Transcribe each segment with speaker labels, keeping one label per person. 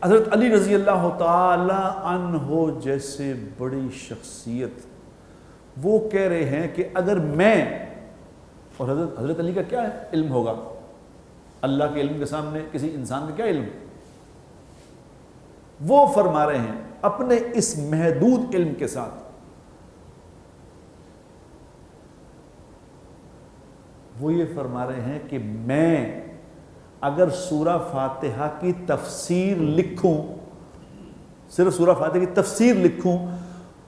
Speaker 1: حضرت علی رضی اللہ تعالی عنہ جیسے بڑی شخصیت وہ کہہ رہے ہیں کہ اگر میں اور حضرت علی کا کیا ہے علم ہوگا اللہ کے علم کے سامنے کسی انسان کا کیا علم، وہ فرما رہے ہیں اپنے اس محدود علم کے ساتھ وہ یہ فرما رہے ہیں کہ میں اگر سورہ فاتحہ کی تفسیر لکھوں، صرف سورہ فاتحہ کی تفسیر لکھوں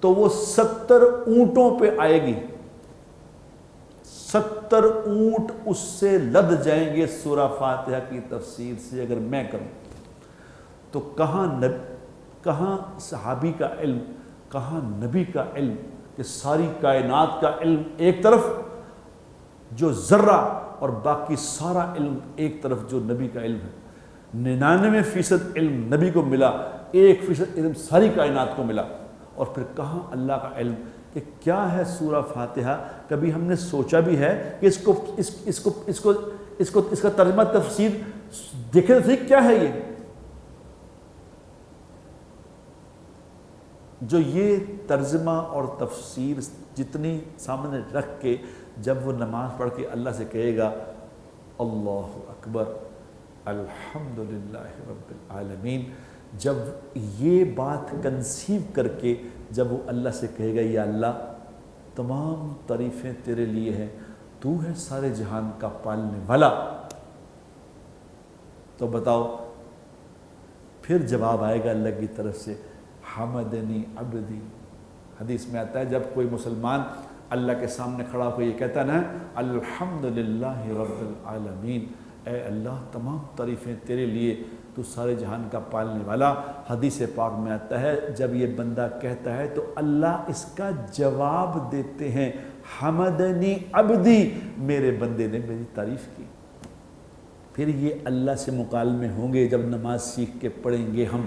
Speaker 1: تو وہ 70 اونٹوں پہ آئے گی، 70 اونٹ اس سے لد جائیں گے سورہ فاتحہ کی تفسیر سے اگر میں کروں۔ تو کہاں صحابی کا علم، کہاں نبی کا علم، کہ ساری کائنات کا علم ایک طرف جو ذرہ اور باقی سارا علم ایک طرف جو نبی کا علم ہے، 99% علم نبی کو ملا، 1% علم ساری کائنات کو ملا۔ اور پھر کہاں اللہ کا علم کہ کیا ہے سورہ فاتحہ، کبھی ہم نے سوچا بھی ہے کہ اس کا ترجمہ تفسیر دیکھیں تو کیا ہے یہ جو یہ ترجمہ اور تفسیر جتنی سامنے رکھ کے جب وہ نماز پڑھ کے اللہ سے کہے گا اللہ اکبر الحمدللہ رب العالمین، جب یہ بات کنسیو کر کے جب وہ اللہ سے کہے گا یا اللہ تمام تعریفیں تیرے لیے ہیں، تو ہے سارے جہان کا پالنے والا، تو بتاؤ پھر جواب آئے گا اللہ کی طرف سے حمدنی عبدی۔ حدیث میں آتا ہے جب کوئی مسلمان اللہ کے سامنے کھڑا ہو کے یہ کہتا ہے نا الحمدللہ رب العالمین، اے اللہ تمام تعریفیں تیرے لیے، تو سارے جہان کا پالنے والا، حدیث پاک میں آتا ہے جب یہ بندہ کہتا ہے تو اللہ اس کا جواب دیتے ہیں حمدنی عبدی، میرے بندے نے میری تعریف کی۔ پھر یہ اللہ سے مکالمے ہوں گے جب نماز سیکھ کے پڑھیں گے ہم۔